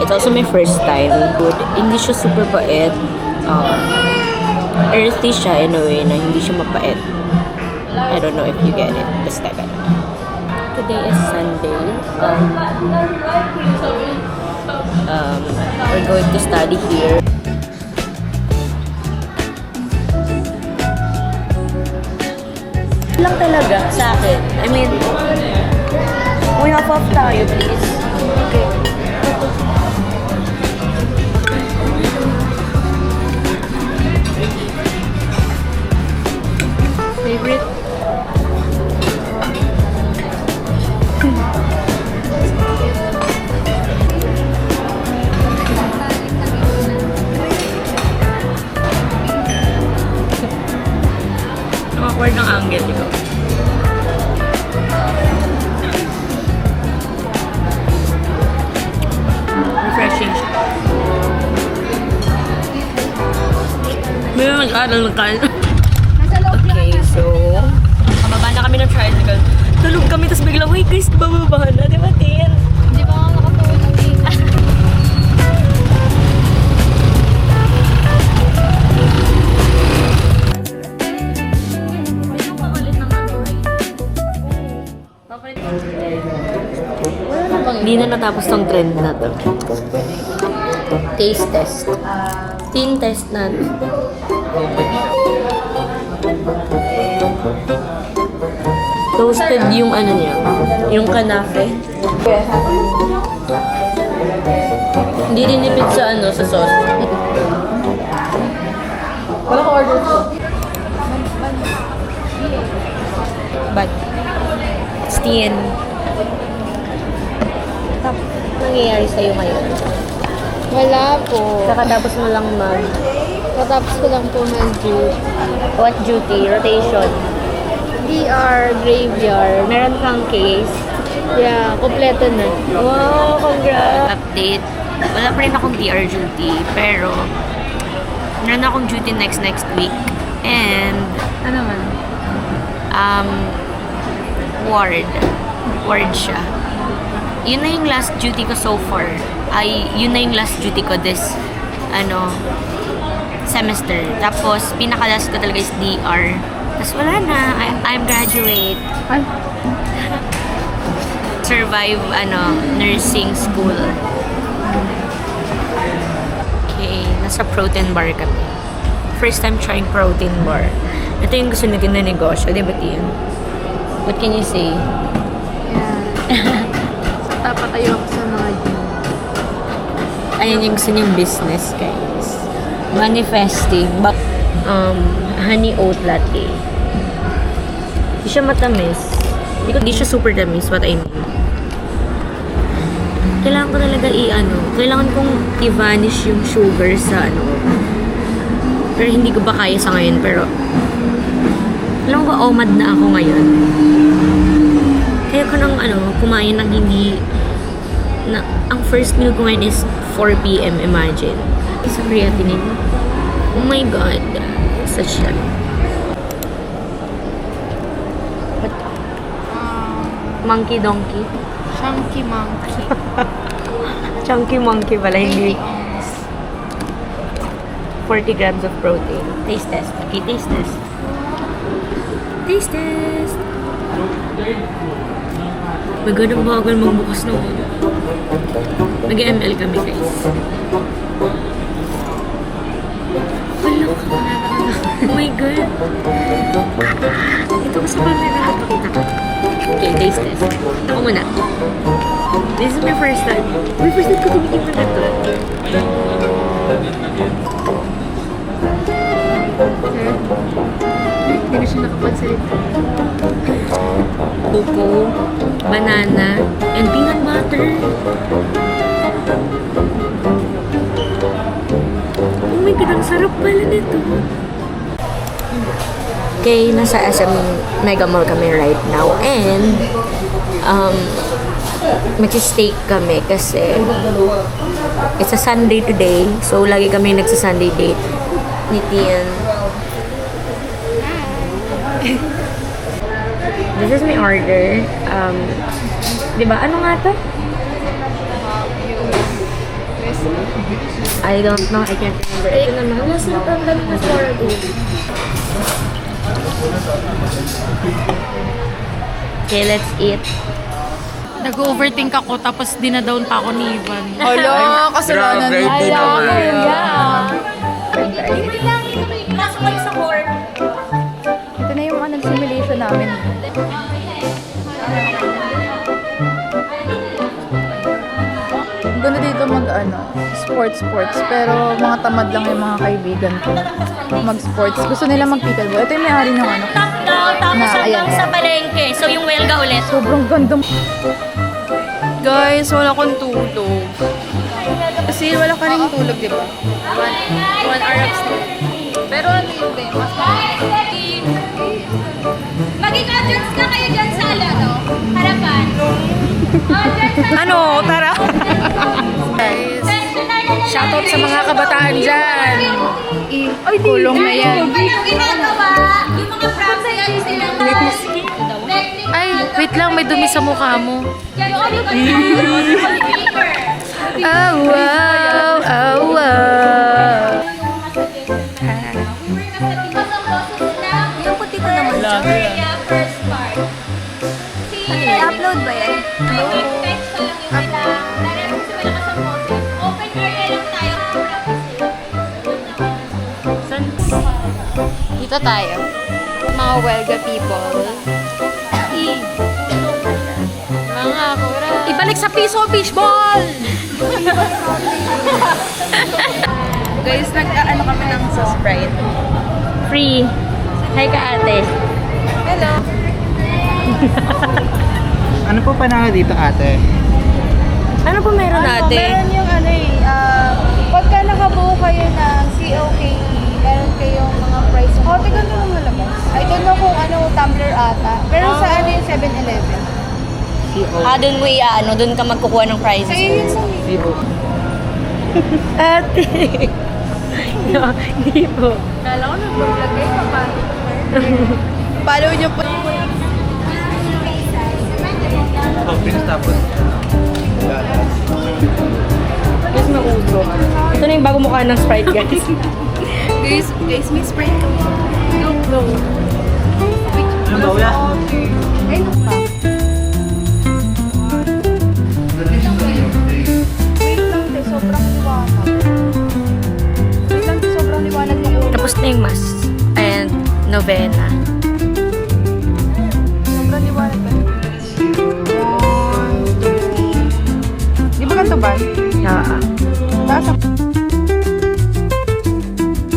It's also my first time. Hindi siya super pait. Earthy siya in a way na hindi siya mapait. I don't know if you get it. Basta ganun. Today is Sunday. We're going to study here. Lang talaga sa akin. I mean, we have off tayo, please. Okay. Favorite? Awkward ng angle, di ba? Refreshing siya. May mag-aral ng kain. Okay, so kababa na kami ng tricycle. Tulog kami, tapos biglang, wait guys, bababa na, di ba, Tin? Hindi pa nga makatulog eh. Hindi na natapos tong trend na to. Taste test. Tin test natin. Toasted yung ano niya. Yung kanafe. Hindi dinipid sa ano, sa sauce. Wala ko order ko. But, it's Tin. Nangyayari sa'yo ngayon? Wala po. Kakatapos mo lang Katapos ko lang po mag-duty. what duty? Rotation. DR, graveyard. Meron kang case. Yeah, kompleto na. Wow, congrats! Update. Wala pa rin akong DR duty, pero meron akong duty next week. And, Ano man? ward siya. Yun na yung last duty ko so far. Yun na yung last duty ko this, semester. Tapos, pinaka-last ko talaga is DR. Tapos wala na. I'm graduate. Ay. Survive, nursing school. Okay, nasa protein bar kami. First time trying protein bar. Ito yung gusto natin na negosyo, di ba, Tian? What can you say? Yeah. Tapatayo ako sa mga gym. Ayan yung gusto niyang business, guys. Manifesting. Honey oat latte. Hindi siya matamis. Hindi siya super tamis, what I mean. Kailangan ko talaga kailangan kong i-vanish yung sugar sa Pero hindi ko ba kaya sa ngayon, pero alam mo ba, OMAD na ako ngayon. Kaya ko nang kumain ng hindi ang first meal ko ngayon is 4 p.m. imagine. Sa creatinine. Oh my God. Such a... What? Monkey donkey? Chunky monkey. Chunky monkey pala, hindi. 40 grams of protein. Taste test. Okay, taste test. Taste test! Magandang bagal magbukas ng Mag-ML kami, guys. Wala ka. Oh my God. Ito ko sa camera nakapakita ko. Okay, taste test. Ako muna. This is my first time. My first time ko tumikim na ito. Hindi na siya nakapansin. Cocoa, banana, and peanut butter. Oh my God, ang sarap pala nito. Okay, nasa SM Mega Mall kami right now. And, mag-steak kami kasi it's a Sunday today. So, lagi kami nagsa-Sunday date ni Tian. This is my order. Diba? Ano nga to? I don't know. I can't remember. Ito naman. Mas natandang na Flora Gold. Okay, let's eat. Nag-overthink ako tapos dinadown pa ako ni Ivan. Hala, kasalanan mo. Grabe, naman. Pasok kayo sa court. Ito na yung simulation namin. Ganda dito sports. Pero mga tamad lang yung mga kaibigan ko mag-sports. Gusto nila mag-pickleball. Ito yung may-ari ng Top daw, tapos Na, ayan, hanggang sa palengke. So, yung welga ulit. Sobrang ganda. Guys, wala akong tulog. Kasi wala ka rin tulog, di ba? 1 hour upstairs. Pero ano yun, be? Mas Maging audience na kayo dyan sa harapan. ano? Tara! Guys, shoutout sa mga kabataan dyan. Kulong na yan. Walang ginagawa. Yung mga props ay ano silang Ay, wait lang, may dumi sa mukha mo. Oh, wow! Oh, wow! Yung puti ko naman. First part. I-upload ba yan? Text ko lang yung kailangan. Kasi wala ka sa Moses. Open area lang tayo. Dito tayo. Mga Welga people. Mga kura. Ibalik sa piso, fishball! Guys, nag-ano kami ng sa Sprite. Free. Hi ka ate. Hello. Ano po panalo dito, ate? Ano po meron ate? Meron yung pagka nakabuo kayo ng COKE, meron kayong mga price. Teka, ano lang malabas? I don't know kung tumbler ata. Pero sa yung 7-Eleven. Doon mo doon ka magkukuha ng prizes. Sa'yo yun sa Sibo. Ate. No, hindi po. Kala ko nag-vlog kayo pa. Follow nyo po. Coffee tapos. Guys, mauso. Ito na yung bago mukha ng Sprite, guys. Guys, may Sprite kami. No. Ano ba uya? Ay, no pa. Wait lang, te. Sobrang liwanag. Wait lang, te. Sobrang liwanag ng ulo. Tapos na yung mass and novena. Sobrang liwanag ba? 1, 2. Di ba ganito ba? Yeah. Taas ako.